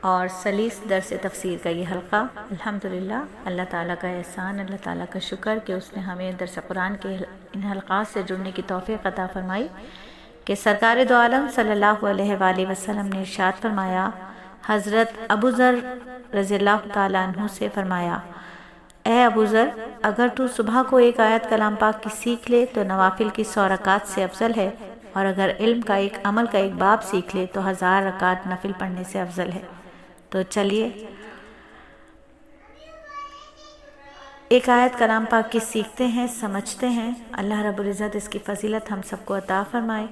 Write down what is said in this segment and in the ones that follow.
اور سلیس درس تفسیر کا یہ حلقہ الحمدللہ اللہ تعالیٰ کا احسان، اللہ تعالیٰ کا شکر کہ اس نے ہمیں درس قرآن کے ان حلقات سے جڑنے کی توفیق عطا فرمائی کہ سرکار دو عالم صلی اللہ علیہ وآلہ وسلم نے ارشاد فرمایا، حضرت ابو ذر رضی اللہ تعالیٰ عنہ سے فرمایا، اے ابو ذر، اگر تو صبح کو ایک آیت کلام پاک کی سیکھ لے تو نوافل کی 100 رکعت سے افضل ہے، اور اگر علم کا ایک عمل کا ایک باب سیکھ لے تو 1000 رکعت نفل پڑھنے سے افضل ہے۔ تو چلیے ایک آیت کلام پاک کی سیکھتے ہیں، سمجھتے ہیں۔ اللہ رب العزت اس کی فضیلت ہم سب کو عطا فرمائے۔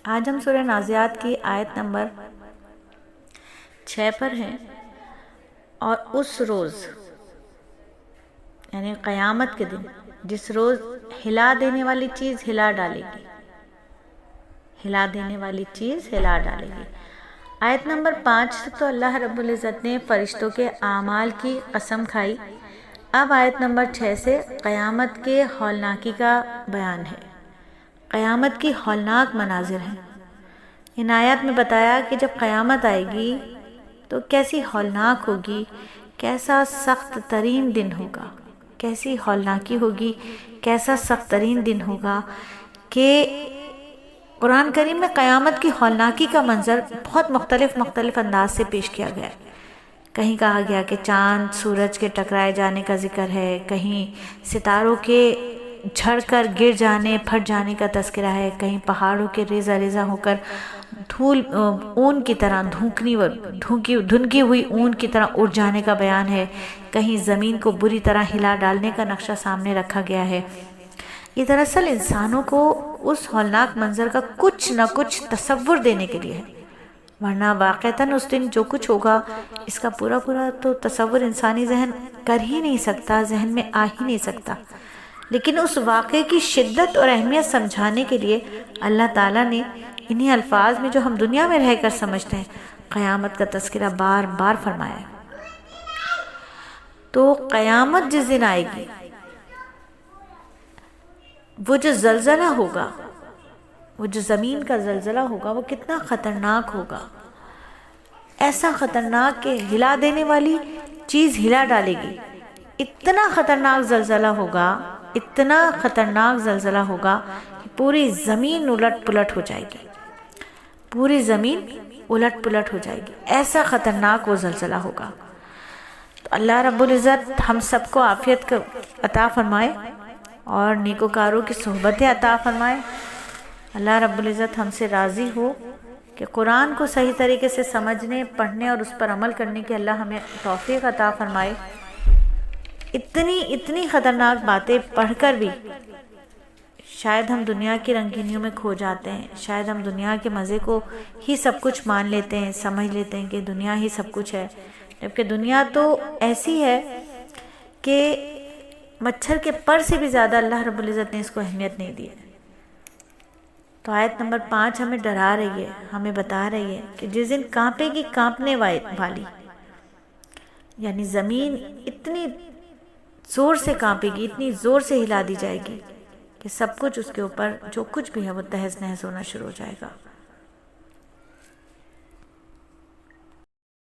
آج ہم سورہ نازعات کی آیت نمبر 6 پر ہیں، اور اس روز یعنی قیامت کے دن جس روز ہلا دینے والی چیز ہلا ڈالے گی، ہلا دینے والی چیز ہلا ڈالے گی۔ آیت نمبر 5 تو اللہ رب العزت نے فرشتوں کے اعمال کی قسم کھائی۔ اب آیت نمبر 6 سے قیامت کے ہولناکی کا بیان ہے، قیامت کی ہولناک مناظر ہیں۔ ان آیات میں بتایا کہ جب قیامت آئے گی تو کیسی ہولناک ہوگی، کیسا سخت ترین دن ہوگا، کیسی ہولناکی ہوگی، کیسا سخت ترین دن ہوگا کہ قرآن کریم میں قیامت کی ہولناکی کا منظر بہت مختلف انداز سے پیش کیا گیا ہے۔ کہیں کہا گیا کہ چاند سورج کے ٹکرائے جانے کا ذکر ہے، کہیں ستاروں کے جھڑ کر گر جانے پھٹ جانے کا تذکرہ ہے، کہیں پہاڑوں کے ریزہ ریزہ ہو کر دھول اون کی طرح دھنکی ہوئی اون کی طرح اڑ جانے کا بیان ہے، کہیں زمین کو بری طرح ہلا ڈالنے کا نقشہ سامنے رکھا گیا ہے۔ یہ دراصل انسانوں کو اس ہولناک منظر کا کچھ نہ کچھ تصور دینے کے لیے ہے، ورنہ واقعتاً اس دن جو کچھ ہوگا اس کا پورا تو تصور انسانی ذہن کر ہی نہیں سکتا، ذہن میں آ ہی نہیں سکتا۔ لیکن اس واقعے کی شدت اور اہمیت سمجھانے کے لیے اللہ تعالیٰ نے انہی الفاظ میں جو ہم دنیا میں رہ کر سمجھتے ہیں قیامت کا تذکرہ بار بار فرمایا ہے۔ تو قیامت جس دن آئے گی، وہ جو زلزلہ ہوگا، وہ جو زمین کا زلزلہ ہوگا، وہ کتنا خطرناک ہوگا، ایسا خطرناک کہ ہلا دینے والی چیز ہلا ڈالے گی۔ اتنا خطرناک زلزلہ ہوگا، اتنا خطرناک زلزلہ ہوگا کہ پوری زمین الٹ پلٹ ہو جائے گی، پوری زمین الٹ پلٹ ہو جائے گی، ایسا خطرناک وہ زلزلہ ہوگا۔ تو اللہ رب العزت ہم سب کو عافیت عطا فرمائے اور نیکوکاروں کی صحبتیں عطا فرمائے۔ اللہ رب العزت ہم سے راضی ہو کہ قرآن کو صحیح طریقے سے سمجھنے، پڑھنے اور اس پر عمل کرنے کی اللہ ہمیں توفیق عطا فرمائے۔ اتنی خطرناک باتیں پڑھ کر بھی شاید ہم دنیا کی رنگینیوں میں کھو جاتے ہیں، شاید ہم دنیا کے مزے کو ہی سب کچھ مان لیتے ہیں، سمجھ لیتے ہیں کہ دنیا ہی سب کچھ ہے، جبکہ دنیا تو ایسی ہے کہ مچھر کے پر سے بھی زیادہ اللہ رب العزت نے اس کو اہمیت نہیں دی ہے۔ تو آیت نمبر 5 ہمیں ڈرا رہی ہے، ہمیں بتا رہی ہے کہ جس دن کانپے گی کانپنے والی، یعنی زمین اتنی زور سے کانپے گی، اتنی زور سے ہلا دی جائے گی کہ سب کچھ اس کے اوپر جو کچھ بھی ہے وہ تہز نہز ہونا شروع ہو جائے گا۔